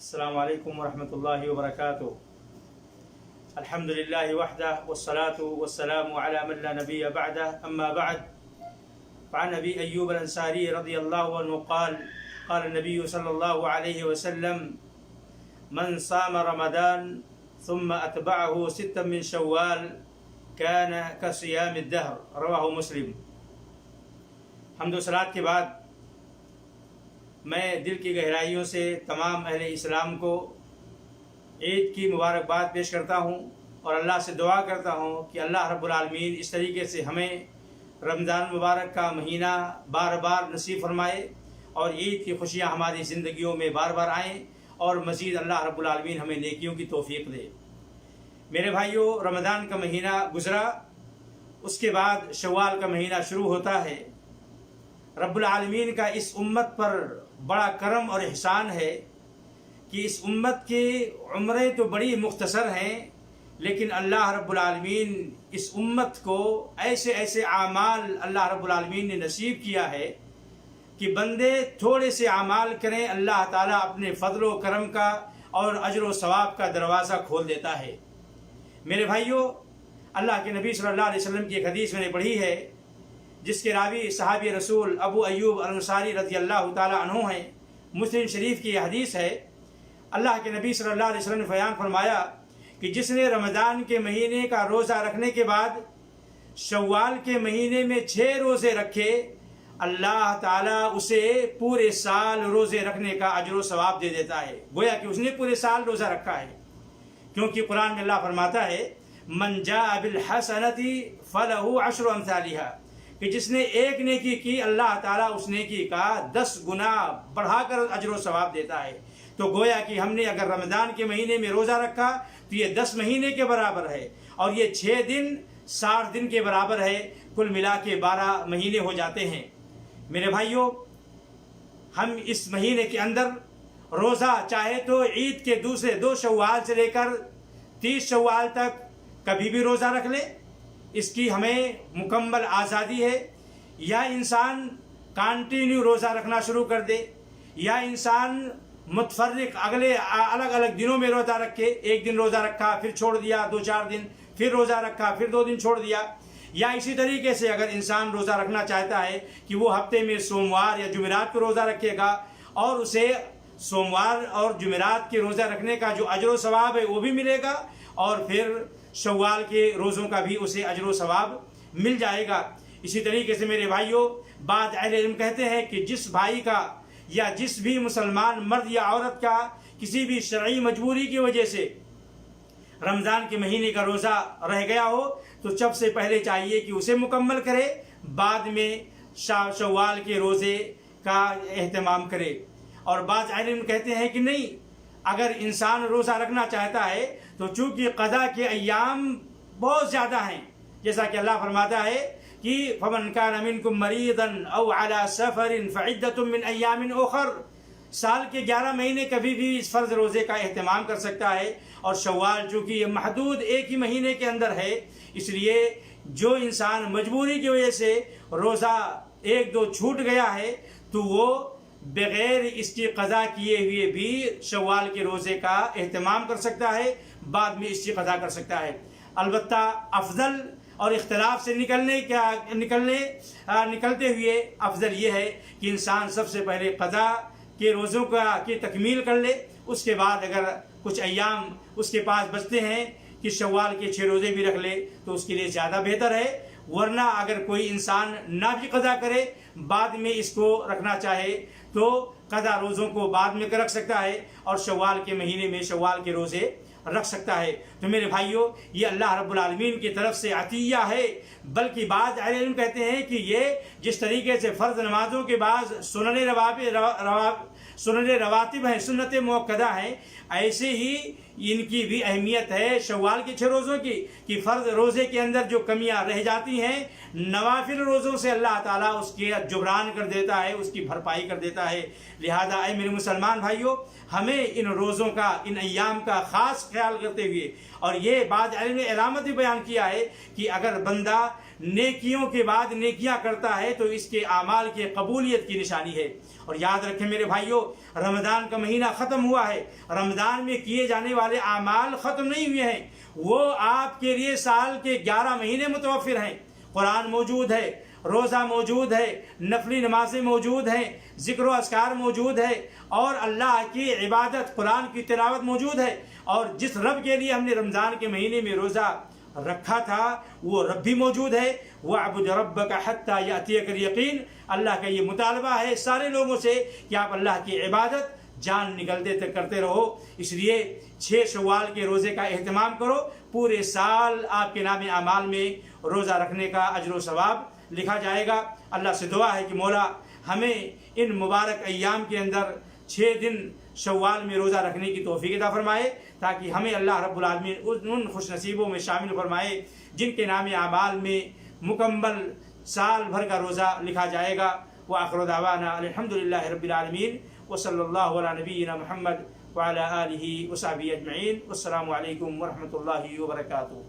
السلام علیکم ورحمۃ اللہ وبرکاتہ۔ الحمد للہ وحدہ والصلاة والسلام علی من لا نبی بعدہ، اما بعد فعن ابی ایوب الانصاری رضی اللہ عنہ قال قال النبی صلی اللہ علیہ وسلم من صام رمضان ثم اتبعه ستا من شوال كان كصيام الدهر، رواہ مسلم۔ حمد و صلوات کے بعد میں دل کی گہرائیوں سے تمام اہل اسلام کو عید کی مبارکباد پیش کرتا ہوں اور اللہ سے دعا کرتا ہوں کہ اللہ رب العالمین اس طریقے سے ہمیں رمضان مبارک کا مہینہ بار بار نصیب فرمائے اور عید کی خوشیاں ہماری زندگیوں میں بار بار آئیں اور مزید اللہ رب العالمین ہمیں نیکیوں کی توفیق دے۔ میرے بھائیوں، رمضان کا مہینہ گزرا، اس کے بعد شوال کا مہینہ شروع ہوتا ہے۔ رب العالمین کا اس امت پر بڑا کرم اور احسان ہے کہ اس امت کی عمریں تو بڑی مختصر ہیں، لیکن اللہ رب العالمین اس امت کو ایسے ایسے اعمال اللہ رب العالمین نے نصیب کیا ہے کہ بندے تھوڑے سے اعمال کریں، اللہ تعالیٰ اپنے فضل و کرم کا اور اجر و ثواب کا دروازہ کھول دیتا ہے۔ میرے بھائیوں، اللہ کے نبی صلی اللہ علیہ وسلم کی ایک حدیث میں نے پڑھی ہے جس کے راوی صحابی رسول ابو ایوب الانصاری رضی اللہ تعالیٰ عنہ ہیں۔ مسلم شریف کی یہ حدیث ہے۔ اللہ کے نبی صلی اللہ علیہ وسلم نے بیان فرمایا کہ جس نے رمضان کے مہینے کا روزہ رکھنے کے بعد شوال کے مہینے میں 6 روزے رکھے، اللہ تعالیٰ اسے پورے سال روزے رکھنے کا اجر و ثواب دے دیتا ہے، گویا کہ اس نے پورے سال روزہ رکھا ہے۔ کیونکہ قرآن میں اللہ فرماتا ہے من جاء بالحسنۃ فلہ عشر امثالھا، کہ جس نے ایک نیکی کی اللہ تعالیٰ اس نیکی کا 10 گنا بڑھا کر اجر و ثواب دیتا ہے۔ تو گویا کہ ہم نے اگر رمضان کے مہینے میں روزہ رکھا تو یہ 10 مہینے کے برابر ہے، اور یہ 6 دن 60 دن کے برابر ہے، کل ملا کے 12 مہینے ہو جاتے ہیں۔ میرے بھائیوں، ہم اس مہینے کے اندر روزہ چاہے تو عید کے دوسرے 2 شوال سے لے کر 30 شوال تک کبھی بھی روزہ رکھ لے، اس کی ہمیں مکمل آزادی ہے، یا انسان کانٹینیو روزہ رکھنا شروع کر دے، یا انسان متفرق الگ الگ دنوں میں روزہ رکھے، ایک دن روزہ رکھا پھر چھوڑ دیا، 2-4 دن پھر روزہ رکھا پھر 2 دن چھوڑ دیا، یا اسی طریقے سے اگر انسان روزہ رکھنا چاہتا ہے کہ وہ ہفتے میں سوموار یا جمعرات کو روزہ رکھے گا اور اسے سوموار اور جمعرات کے روزہ رکھنے کا جو اجر و ثواب ہے وہ بھی ملے گا، اور پھر شوال کے روزوں کا بھی اسے اجر و ثواب مل جائے گا۔ اسی طریقے سے میرے بھائیوں، بعض اہل علم کہتے ہیں کہ جس بھائی کا یا جس بھی مسلمان مرد یا عورت کا کسی بھی شرعی مجبوری کی وجہ سے رمضان کے مہینے کا روزہ رہ گیا ہو تو سب سے پہلے چاہیے کہ اسے مکمل کرے، بعد میں شوال کے روزے کا اہتمام کرے۔ اور بعض اہل علم کہتے ہیں کہ نہیں، اگر انسان روزہ رکھنا چاہتا ہے تو چونکہ قضا کے ایام بہت زیادہ ہیں، جیسا کہ اللہ فرماتا ہے کہ فَمَنْ كَانَ مِنْكُمْ مَرِيضًا أَوْ عَلَى سَفَرٍ فَعِدَّةٌ مِّنْ أَيَّامٍ أُخَرَ، سال کے 11 مہینے کبھی بھی اس فرض روزے کا اہتمام کر سکتا ہے، اور شوال چونکہ یہ محدود ایک ہی مہینے کے اندر ہے، اس لیے جو انسان مجبوری کی وجہ سے روزہ 1-2 چھوٹ گیا ہے تو وہ بغیر اس کی قضا کیے ہوئے بھی شوال کے روزے کا اہتمام کر سکتا ہے، بعد میں اس کی قضا کر سکتا ہے۔ البتہ افضل اور اختلاف سے نکلتے ہوئے افضل یہ ہے کہ انسان سب سے پہلے قضا کے روزوں کی تکمیل کر لے، اس کے بعد اگر کچھ ایام اس کے پاس بچتے ہیں کہ شوال کے 6 روزے بھی رکھ لے تو اس کے لیے زیادہ بہتر ہے، ورنہ اگر کوئی انسان نہ بھی قضا کرے بعد میں اس کو رکھنا چاہے تو قضا روزوں کو بعد میں رکھ سکتا ہے اور شوال کے مہینے میں شوال کے روزے رکھ سکتا ہے۔ تو میرے بھائیوں، یہ اللہ رب العالمین کی طرف سے عطیہ ہے، بلکہ بعض اہل علم کہتے ہیں کہ یہ جس طریقے سے فرض نمازوں کے بعد سنن رواتب ہیں، سنت موقدہ ہیں، ایسے ہی ان کی بھی اہمیت ہے شوال کے 6 روزوں کی، کہ فرض روزے کے اندر جو کمیاں رہ جاتی ہیں نوافل روزوں سے اللہ تعالیٰ اس کے جبران کر دیتا ہے، اس کی بھرپائی کر دیتا ہے۔ لہذا اے میرے مسلمان بھائیوں، ہمیں ان روزوں کا، ان ایام کا خاص خیال کرتے ہوئے، اور یہ بعض علم نے علامت بھی بیان کیا ہے کہ اگر بندہ نیکیوں کے بعد نیکیاں کرتا ہے تو اس کے اعمال کی قبولیت کی نشانی ہے۔ اور یاد رکھیں میرے بھائیوں، رمضان کا مہینہ ختم ہوا ہے، رمضان میں کیے جانے والے اعمال ختم نہیں ہوئے ہیں، وہ آپ کے لیے سال کے 11 مہینے متوفر ہیں۔ قرآن موجود ہے، روزہ موجود ہے، نفلی نمازیں موجود ہیں، ذکر و اذکار موجود ہے، اور اللہ کی عبادت قرآن کی تلاوت موجود ہے۔ اور جس رب کے لیے ہم نے رمضان کے مہینے میں روزہ رکھا تھا وہ رب بھی موجود ہے۔ وَاعْبُدْ رَبَّكَ حَتَّى يَأْتِيَكَ الْيَقِينُ، اللہ کا یہ مطالبہ ہے سارے لوگوں سے کہ آپ اللہ کی عبادت جان نکلتے تک کرتے رہو۔ اس لیے 6 شوال کے روزے کا اہتمام کرو، پورے سال آپ کے نام اعمال میں روزہ رکھنے کا اجر و ثواب لکھا جائے گا۔ اللہ سے دعا ہے کہ مولا ہمیں ان مبارک ایام کے اندر 6 دن شوال میں روزہ رکھنے کی توفیق عطا فرمائے، تاکہ ہمیں اللہ رب العالمین ان خوش نصیبوں میں شامل فرمائے جن کے نام اعمال میں مکمل سال بھر کا روزہ لکھا جائے گا۔ وآخر دعوانا الحمدللہ رب العالمین، وصلی اللہ علی نبینا محمد وعلی آلہ وصحبہ اجمعین۔ والسلام علیکم ورحمۃ اللہ وبرکاتہ۔